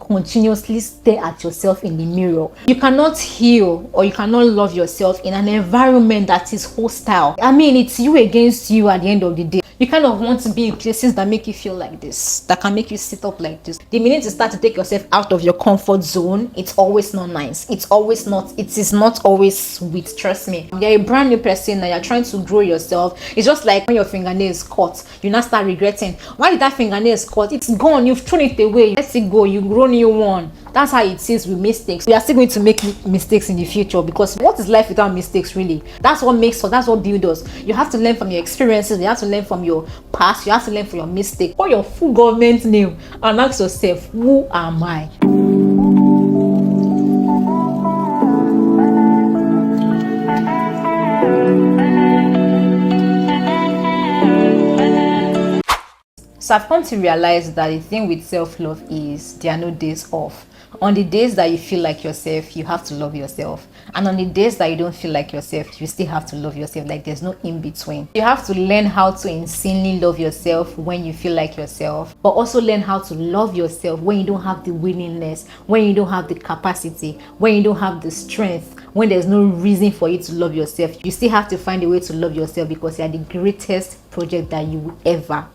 continuously stare at yourself in the mirror. You cannot heal or you cannot love yourself in an environment that is hostile. I mean, it's you against you at the end of the day. You kind of want to be in places that make you feel like this, that can make you sit up like this. The minute you start to take yourself out of your comfort zone, it's always not nice. It is not always sweet, trust me. You're a brand new person and you're trying to grow yourself. It's just like when your fingernail is cut, you now start regretting. Why did that fingernail is cut? It's gone, you've thrown it away. Let it go, you grow new one. That's how it is with mistakes. We are still going to make mistakes in the future, because what is life without mistakes, really? That's what makes us, that's what builds us. You have to learn from your experiences, you have to learn from your past, you have to learn from your mistakes. Call your full government name and ask yourself, who am I? So I've come to realize that the thing with self-love is there are no days off. On the days that you feel like yourself, you have to love yourself. And on the days that you don't feel like yourself, you still have to love yourself. Like there's no in between. You have to learn how to insanely love yourself when you feel like yourself, but also learn how to love yourself when you don't have the willingness, when you don't have the capacity, when you don't have the strength, when there's no reason for you to love yourself. You still have to find a way to love yourself, because you are the greatest project that you will ever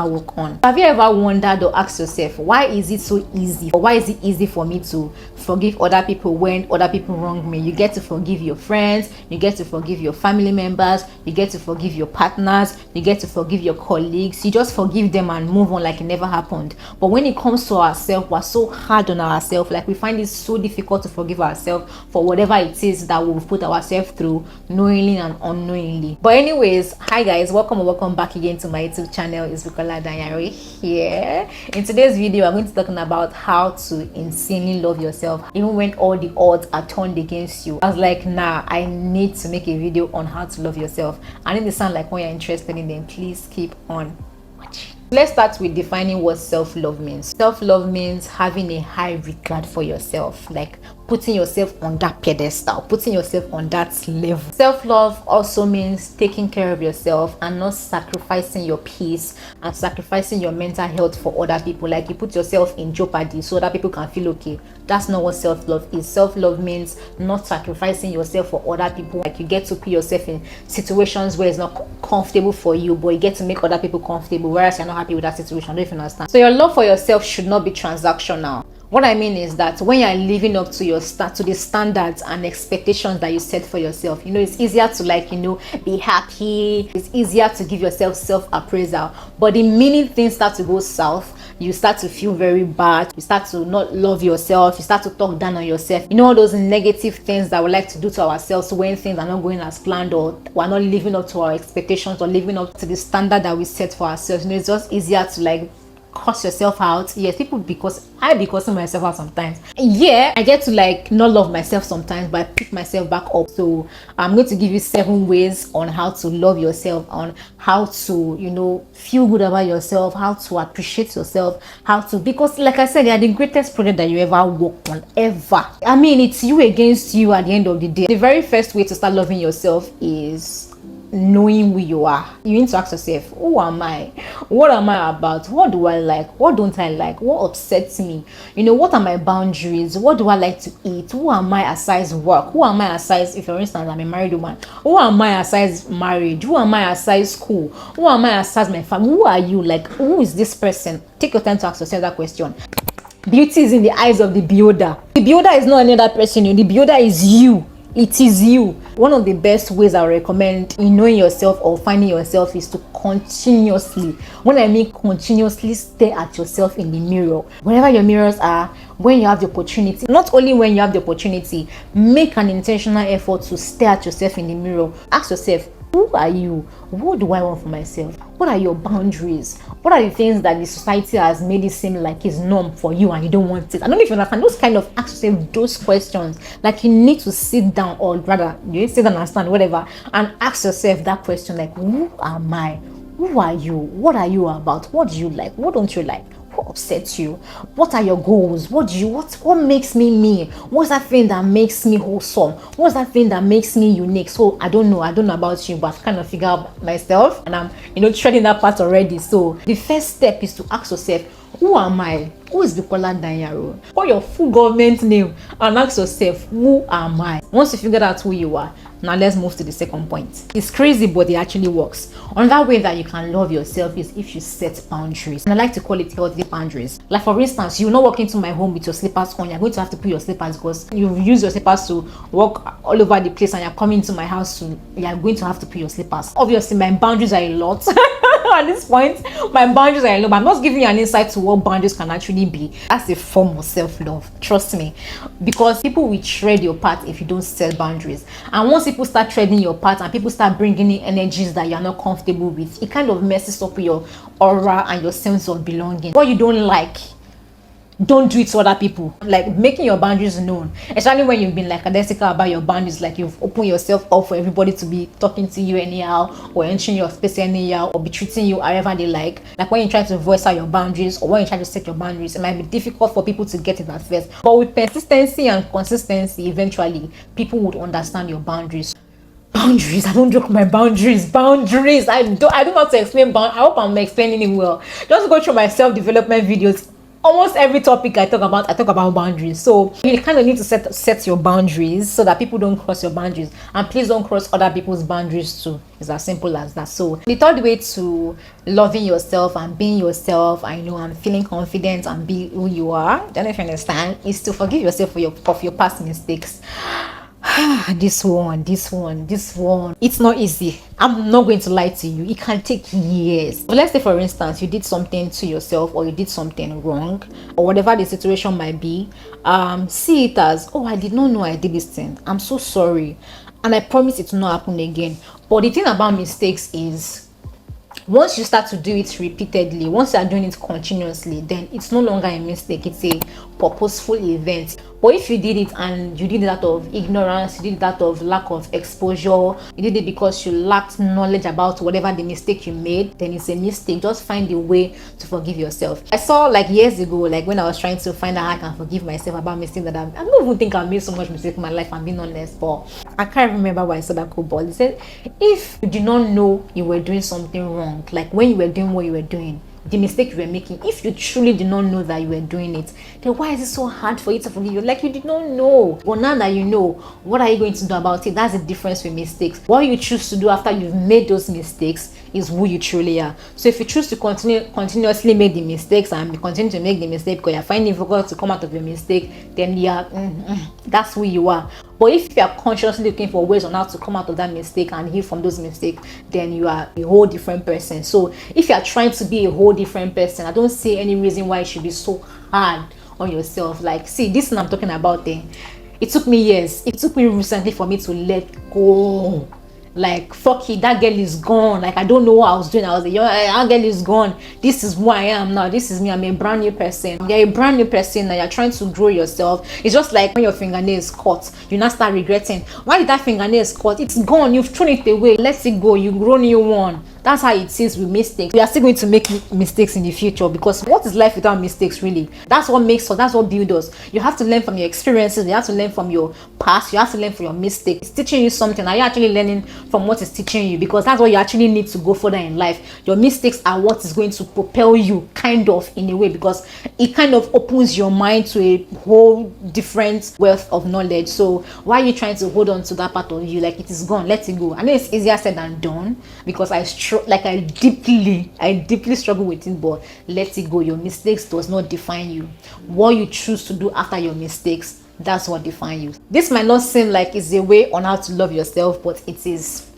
work on. Have you ever wondered or asked yourself, why is it so easy, or why is it easy for me to forgive other people when other people wrong me? You get to forgive your friends, you get to forgive your family members, you get to forgive your partners, you get to forgive your colleagues. You just forgive them and move on like it never happened. But when it comes to ourselves, we're so hard on ourselves. Like we find it so difficult to forgive ourselves for whatever it is that we've put ourselves through, knowingly and unknowingly. But anyways, hi guys, welcome back again to my YouTube channel. It's Bukola Danyari here. In today's video, I'm going to be talking about how to insanely love yourself even when all the odds are turned against you. I was like, nah, I need to make a video on how to love yourself. And if it sounds like when you're interested in them, please keep on watching. Let's start with defining what self-love means. Self-love means having a high regard for yourself, like putting yourself on that pedestal, putting yourself on that level. Self-love also means taking care of yourself and not sacrificing your peace and sacrificing your mental health for other people. Like you put yourself in jeopardy so other people can feel okay. That's not what self-love is. Self-love means not sacrificing yourself for other people. Like you get to put yourself in situations where it's not comfortable for you, but you get to make other people comfortable, whereas you're not happy with that situation. I don't know if you understand. So your love for yourself should not be transactional. What I mean is that when you're living up to the standards and expectations that you set for yourself, you know, it's easier to be happy. It's easier to give yourself self-appraisal. But the minute things start to go south, you start to feel very bad. You start to not love yourself. You start to talk down on yourself. You know, all those negative things that we like to do to ourselves when things are not going as planned, or we're not living up to our expectations or living up to the standard that we set for ourselves. You know, it's just easier to curse yourself out. Yes, I be cursing myself out sometimes. Yeah, I get to not love myself sometimes, but I pick myself back up. So I'm going to give you 7 ways on how to love yourself, on how to feel good about yourself, how to appreciate yourself, because like I said, they are the greatest project that you ever worked on, ever. I mean, it's you against you at the end of the day. The very first way to start loving yourself is knowing who you are. You need to ask yourself, who am I? What am I about? What do I like? What don't I like? What upsets me? What are my boundaries? What do I like to eat? Who am I aside work? Who am I aside, if for instance I'm a married woman, who am I aside marriage? Who am I aside school? Who am I aside my family? Who are you? Who is this person? Take your time to ask yourself that question. Beauty is in the eyes of the builder. The builder is not any other person. The builder is you. It is you. One of the best ways I recommend in knowing yourself or finding yourself is to continuously, when I mean continuously, stare at yourself in the mirror. Wherever your mirrors are, when you have the opportunity, not only when you have the opportunity, make an intentional effort to stare at yourself in the mirror. Ask yourself, who are you? What do I want for myself? What are your boundaries? What are the things that the society has made it seem like is norm for you and you don't want it? I don't know if you understand. Those kind of ask yourself those questions. You need to sit down, or rather, you sit down and stand, whatever, and ask yourself that question, who am I? Who are you? What are you about? What do you like? What don't you like? What upsets you? What are your goals? What makes me? What's that thing that makes me wholesome? What's that thing that makes me unique? So I don't know about you, but I've kind of figured out myself, and I'm treading that path already. So the first step is to ask yourself, Who am I? Who is Bukola Danyaro? Call your full government name and ask yourself, who am I? Once you figure out who you are, now let's move to the second point. It's crazy, but it actually works. Another way that you can love yourself is if you set boundaries. And I like to call it healthy boundaries. Like for instance, you're not walking into my home with your slippers on. You're going to have to put your slippers because you've used your slippers to walk all over the place, and you're coming to my house you're going to have to put your slippers. Obviously, my boundaries are a lot. At this point, my boundaries are a lot, but I'm not giving you an insight to what boundaries can actually be. That's a form of self-love, trust me, because people will tread your path if you don't set boundaries. And once people start treading your path and people start bringing in energies that you're not comfortable with, it kind of messes up your aura and your sense of belonging. What you don't like, don't do it to other people. Like making your boundaries known, especially when you've been like lackadaisical about your boundaries, like you've opened yourself up for everybody to be talking to you anyhow, or entering your space anyhow, or be treating you however they like when you try to voice out your boundaries, or when you try to set your boundaries, it might be difficult for people to get it at first, but with persistency and consistency, eventually people would understand your boundaries. Boundaries, I don't joke with my boundaries. I don't know how to explain I hope I'm explaining it well. Just go through my self-development videos. Almost every topic I talk about boundaries. So you kind of need to set your boundaries so that people don't cross your boundaries, and please don't cross other people's boundaries too. It's as simple as that. So the third way to loving yourself and being yourself, and feeling confident and be who you are, don't know if you understand, is to forgive yourself of your past mistakes. This one, it's not easy. I'm not going to lie to you, it can take years. But let's say for instance you did something to yourself, or you did something wrong, or whatever the situation might be. See it as, oh, I did not know I did this thing, I'm so sorry, and I promise it will not happen again. But the thing about mistakes is, once you start to do it repeatedly, once you are doing it continuously, then it's no longer a mistake, it's a purposeful event. But if you did it and you did it out of ignorance, you did it out of lack of exposure, you did it because you lacked knowledge about whatever the mistake you made, then it's a mistake. Just find a way to forgive yourself. I saw years ago, when I was trying to find out how I can forgive myself about mistakes that I don't even think I've made so much mistake in my life, I'm being honest, but I can't remember why I saw that quote. But it said, if you did not know you were doing something wrong, like when you were doing what you were doing, the mistake you were making, if you truly did not know that you were doing it, then why is it so hard for you to forgive you? Like, you did not know. But now that you know, what are you going to do about it? That's the difference with mistakes. What you choose to do after you've made those mistakes is who you truly are. So if you choose to continuously make the mistakes and continue to make the mistake because you're finding it difficult to come out of your mistake, then that's who you are. But if you are consciously looking for ways on how to come out of that mistake and heal from those mistakes, then you are a whole different person. So if you are trying to be a whole different person, I don't see any reason why it should be so hard on yourself. See, this thing I'm talking about, it took me years. It took me recently for me to let go. Fuck it, that girl is gone. I don't know what I was doing. I was that girl is gone. This is who I am now. This is me. I'm a brand new person. You're a brand new person now. You're trying to grow yourself. It's just like when your fingernail is cut, you now start regretting. Why did that fingernail is cut? It's gone. You've thrown it away. Let it go. You grow new one. That's how it is with mistakes. We are still going to make mistakes in the future, because what is life without mistakes, really? That's what makes us, that's what builds us. You have to learn from your experiences, you have to learn from your past, you have to learn from your mistakes. It's teaching you something. Are you actually learning from what is teaching you? Because that's what you actually need to go further in life. Your mistakes are what is going to propel you, kind of, in a way, because it kind of opens your mind to a whole different wealth of knowledge. So why are you trying to hold on to that part of you? It is gone, let it go. I know it's easier said than done, because I deeply struggle with it, but let it go. Your mistakes does not define you. What you choose to do after your mistakes, that's what defines you. This might not seem like it's a way on how to love yourself, but it is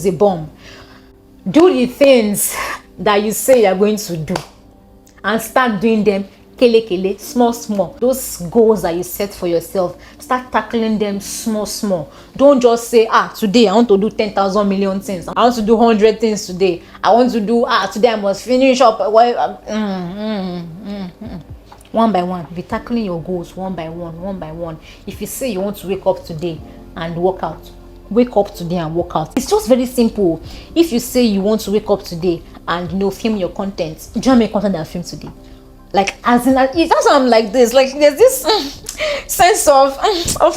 a bomb. Do the things that you say you're going to do, and start doing them kele, small. Those goals that you set for yourself, start tackling them small. Don't just say, today I want to do 10,000 million things. I want to do 100 things today. I want to do, today I must finish up. One by one. Be tackling your goals one by one. If you say you want to wake up today and work out, wake up today and work out. It's just very simple. If you say you want to wake up today and film your content, do you want to make content and film today? That's why I'm like this. There's this sense of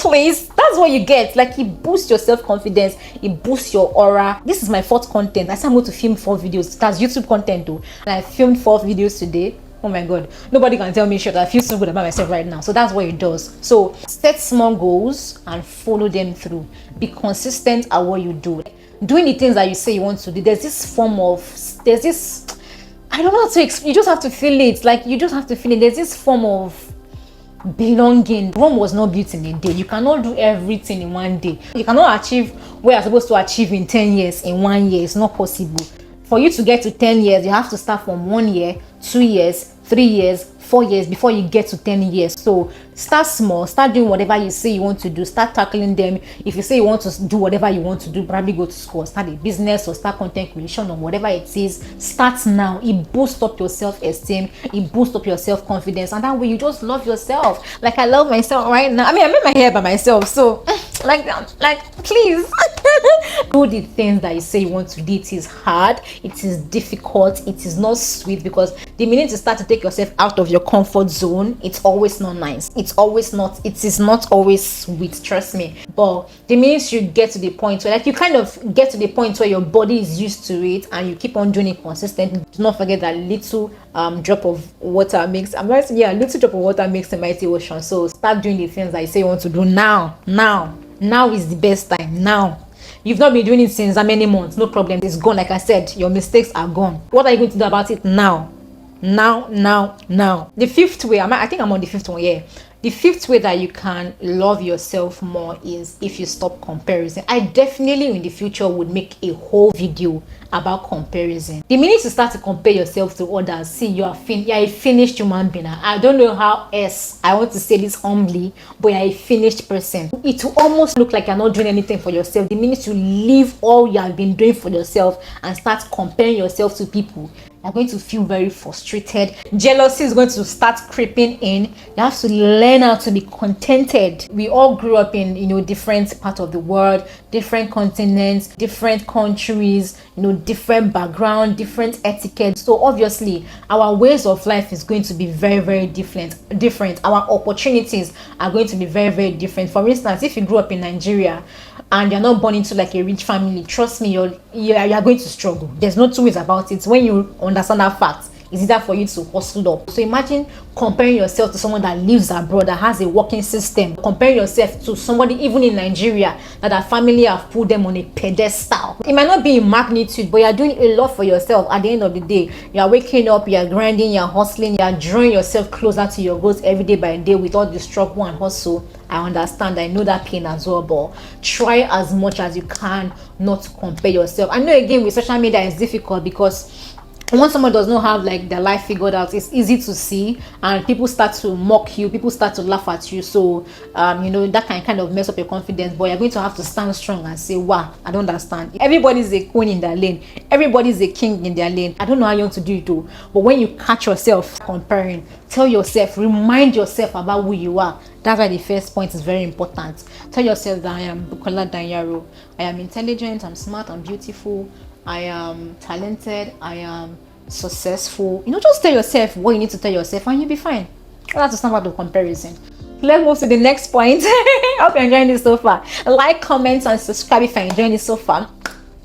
place. That's what you get. It boosts your self-confidence. It boosts your aura. This is my fourth content. I said I'm going to film 4 videos. That's YouTube content though. And I filmed 4 videos today. Oh my god, nobody can tell me shit. I feel so good about myself right now. So that's what it does. So set small goals and follow them through. Be consistent at what you do. Doing the things that you say you want to do. There's this, I don't know how to explain. You just have to feel it. Like, you just have to feel it. There's this form of belonging. Rome was not built in a day. You cannot do everything in one day. You cannot achieve what you're supposed to achieve in 10 years in 1 year. It's not possible. For you to get to 10 years, you have to start from 1 year, 2 years, 3 years, 4 years before you get to 10 years. So start small, start doing whatever you say you want to do, start tackling them. If you say you want to do whatever you want to do, probably go to school, start a business or start content creation or whatever it is, start now. It boosts up your self-esteem, it boosts up your self-confidence, and that way you just love yourself. Like I love myself right now. I mean, I made my hair by myself, so like please do the things that you say you want to do. It is hard, it is difficult, it is not sweet, because the minute you start to take yourself out of your comfort zone, it's always not nice. It is not always sweet, trust me. But the minute you get to the point where, like, you kind of get to the point where your body is used to it and you keep on doing it consistently, do not forget that little drop of water makes a little drop of water makes the mighty ocean. So start doing the things that you say you want to do now. Now is the best time. Now. You've not been doing it since how many months? No problem. It's gone. Like I said, your mistakes are gone. What are you going to do about it now? Now. The fifth way, I think I'm on the fifth one. Yeah. The fifth way that you can love yourself more is if you stop comparison. I definitely in the future would make a whole video about comparison. The minute you start to compare yourself to others, see, you're a finished human being. I don't know how else I want to say this humbly, but you're a finished person. It will almost look like you're not doing anything for yourself. The minute you leave all you have been doing for yourself and start comparing yourself to people, you're going to feel very frustrated. Jealousy is going to start creeping in. You have to learn how to be contented. We all grew up in, different parts of the world, different continents, different countries, different background, different etiquette. So obviously our ways of life is going to be very, very different. Our opportunities are going to be very, very different. For instance, if you grew up in Nigeria and you're not born into like a rich family, trust me, you're going to struggle. There's no two ways about it. When you understand that fact, it's easier for you to hustle up. So imagine comparing yourself to someone that lives abroad, that has a working system. Comparing yourself to somebody even in Nigeria that their family have put them on a pedestal. It might not be in magnitude, but you're doing a lot for yourself. At the end of the day, you're waking up, you're grinding, you're hustling, you're drawing yourself closer to your goals every day by day with all the struggle and hustle. I understand, I know that pain as well, but try as much as you can not to compare yourself. I know again with social media it's difficult, because once someone does not have like their life figured out, it's easy to see, and people start to mock you, people start to laugh at you. So that can kind of mess up your confidence, but you're going to have to stand strong and say, wow, I don't understand. Everybody's a queen in their lane, everybody's a king in their lane. I don't know how you want to do it though, but when you catch yourself comparing, tell yourself, remind yourself about who you are. That's why the first point is very important. Tell yourself that I am Bukola Danyaro. I am intelligent, I'm smart, I'm beautiful, I am talented, I am successful. Just tell yourself what you need to tell yourself and you'll be fine. That's just not about the comparison. Let's move to the next point. I hope you're enjoying this so far. Like, comment, and subscribe if you're enjoying this so far.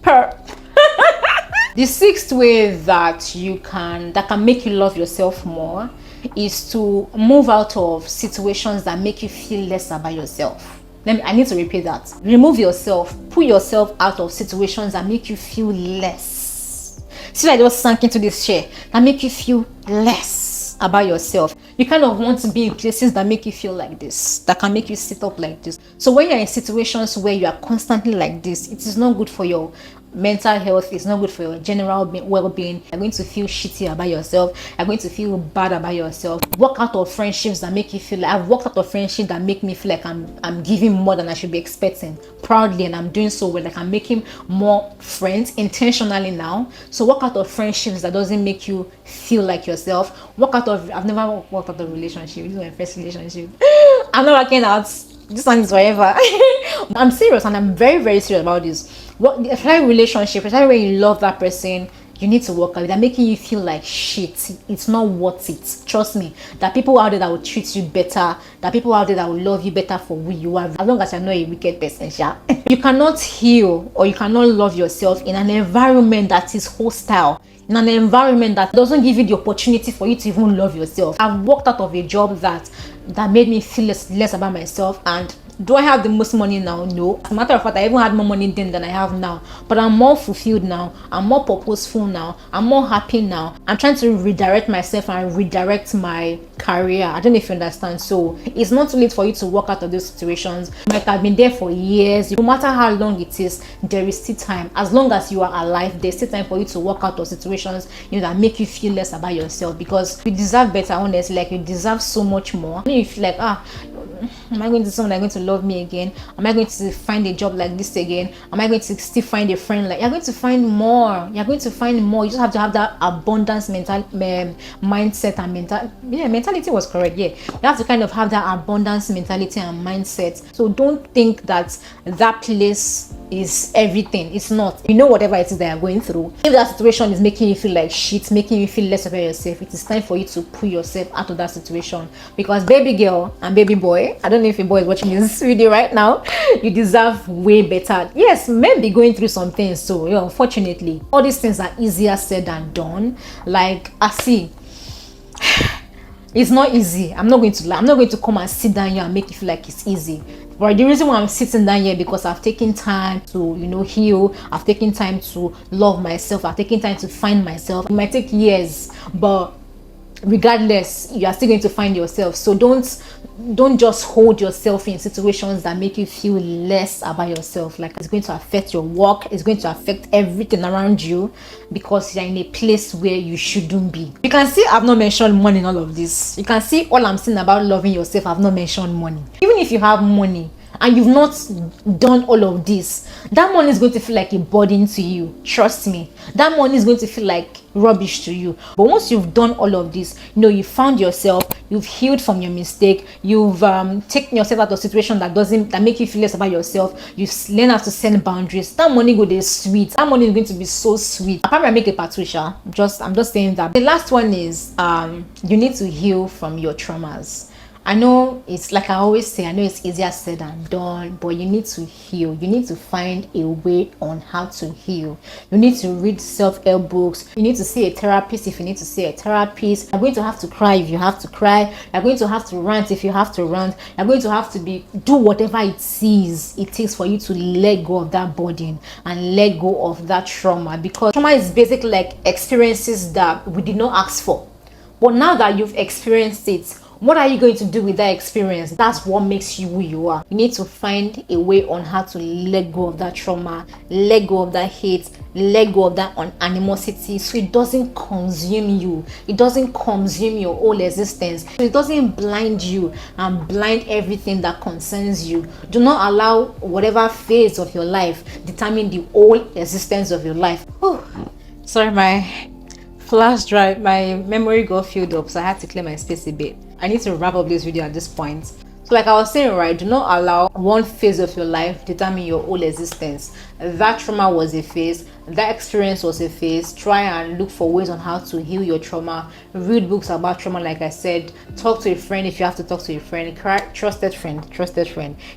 The sixth way that can make you love yourself more is to move out of situations that make you feel less about yourself. I need to repeat that. Remove yourself, put yourself out of situations that make you feel less. See, I just sank into this chair that make you feel less about yourself. You kind of want to be in places that make you feel like this, that can make you sit up like this. So when you're in situations where you are constantly like this, it is not good for your mental health, it's not good for your general well-being. You're going to feel shitty about yourself, you're going to feel bad about yourself. Walk out of friendships that make you feel like, I've walked out of friendships that make me feel like I'm giving more than I should be expecting proudly, and I'm doing so well, like I'm making more friends intentionally now. So walk out of friendships that doesn't make you feel like yourself. I've never walked out of a relationship. This is my first relationship. I'm not working out. This one is forever. I'm serious, and I'm very, very serious about this. Especially relationship, especially when you love that person, you need to work out. They're making you feel like shit. It's not worth it. Trust me. There are people out there that will treat you better. There are people out there that will love you better for who you are, as long as you're not a wicked person. You cannot heal or you cannot love yourself in an environment that is hostile. in an environment that doesn't give you the opportunity for you to even love yourself. I've walked out of a job that made me feel less about myself. And do I have the most money now? No. As a matter of fact, I even had more money then than I have now. But I'm more fulfilled now. I'm more purposeful now. I'm more happy now. I'm trying to redirect myself and redirect my career. I don't know if you understand. So it's not too late for you to walk out of those situations. You might have been there for years. No matter how long it is, there is still time. As long as you are alive, there's still time for you to walk out of situations, that make you feel less about yourself, because you deserve better. Honestly, like, you deserve so much more. I mean, if like, am I going to someone that's going to love me again? Am I going to find a job like this again? Am I going to still find a friend? Like, you're going to find more. You're going to find more. You just have to have that abundance mindset and mentality was correct. Yeah, you have to kind of have that abundance mentality and mindset. So don't think that place is everything. It's not. Whatever it is that you're going through, if that situation is making you feel like shit, making you feel less about yourself, it is time for you to pull yourself out of that situation. Because baby girl and baby boy, I don't know if your boy is watching this video right now, you deserve way better. Yes, maybe going through some things, so unfortunately all these things are easier said than done. Like, I see, it's not easy. I'm not going to lie. I'm not going to come and sit down here and make you feel like it's easy. But the reason why I'm sitting down here, because I've taken time to, heal. I've taken time to love myself. I've taken time to find myself. It might take years, but regardless, you are still going to find yourself. So don't just hold yourself in situations that make you feel less about yourself. Like, it's going to affect your work, it's going to affect everything around you, because you're in a place where you shouldn't be. You can see I've not mentioned money in all of this. You can see all I'm saying about loving yourself, I've not mentioned money. Even if you have money and you've not done all of this, that money is going to feel like a burden to you. Trust me, that money is going to feel like rubbish to you. But once you've done all of this, you found yourself, you've healed from your mistake, you've taken yourself out of situation that make you feel less about yourself, you've learned how to set boundaries, that money go there sweet. That money is going to be so sweet. Apparently I make a Patricia. I'm just saying that. The last one is you need to heal from your traumas. I know it's like I always say, I know it's easier said than done, but you need to heal. You need to find a way on how to heal. You need to read self-help books. You need to see a therapist if you need to see a therapist. You're going to have to cry if you have to cry. You're going to have to rant if you have to rant. You're going to have to do whatever it takes for you to let go of that burden and let go of that trauma, because trauma is basically like experiences that we did not ask for. But now that you've experienced it, what are you going to do with that experience? That's what makes you who you are. You need to find a way on how to let go of that trauma, let go of that hate, let go of that animosity, so it doesn't consume you. It doesn't consume your whole existence. So it doesn't blind you and blind everything that concerns you. Do not allow whatever phase of your life determine the whole existence of your life. Oh, sorry, my flash drive, my memory got filled up, so I had to clear my space a bit. I need to wrap up this video at this point. So like I was saying, right, do not allow one phase of your life determine your whole existence. That trauma was a phase, that experience was a phase. Try and look for ways on how to heal your trauma. Read books about trauma, like I said. Talk to a friend if you have to talk to a friend. Cry, trusted friend.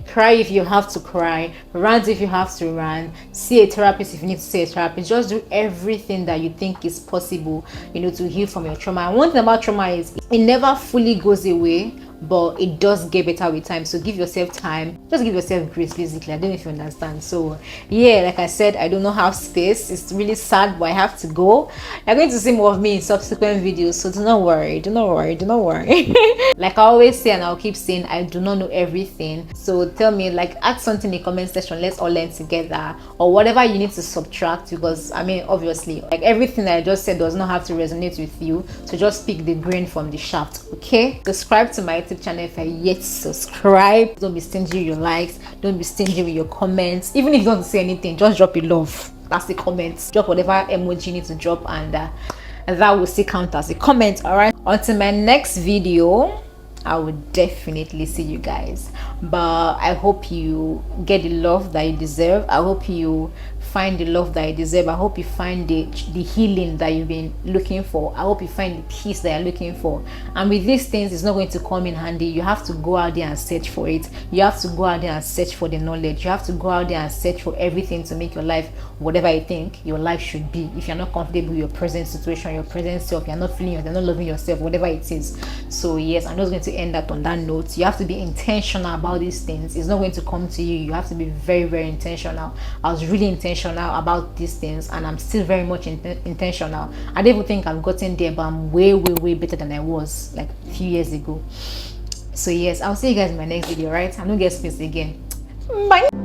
Cry if you have to cry. Rant if you have to rant. See a therapist if you need to see a therapist. Just do everything that you think is possible, to heal from your trauma. And one thing about trauma is it never fully goes away, but it does get better with time. So give yourself time, just give yourself grace, basically. I don't know if you understand. So yeah, like I said, I do not have space. It's really sad, but I have to go. You're going to see more of me in subsequent videos, so do not worry. Like I always say, and I'll keep saying, I do not know everything. So tell me, like, add something in the comment section. Let's all learn together, or whatever you need to subtract, because I mean, obviously, like, everything that I just said does not have to resonate with you, so just pick the grain from the shaft. Okay, subscribe to my YouTube channel if you're yet to subscribe. Don't be stingy with your likes, don't be stingy with your comments. Even if you don't say anything, just drop a love. That's the comments. Drop whatever emoji you need to drop, and that will still count as a comment. All right, until my next video, I will definitely see you guys. But I hope you get the love that you deserve. I hope you find find the love that you deserve. I hope you find the healing that you've been looking for. I hope you find the peace that you're looking for. And with these things, it's not going to come in handy. You have to go out there and search for it. You have to go out there and search for the knowledge. You have to go out there and search for everything to make your life whatever you think your life should be. If you're not comfortable with your present situation, your present self, you're not feeling, you're not loving yourself, whatever it is. So yes, I'm just going to end that on that note. You have to be intentional about these things. It's not going to come to you. You have to be very, very intentional. I was really intentional about these things, and I'm still very much intentional. I don't even think I've gotten there, but I'm way, way, way better than I was like a few years ago. So yes, I'll see you guys in my next video, right? I'm gonna get space again. Bye.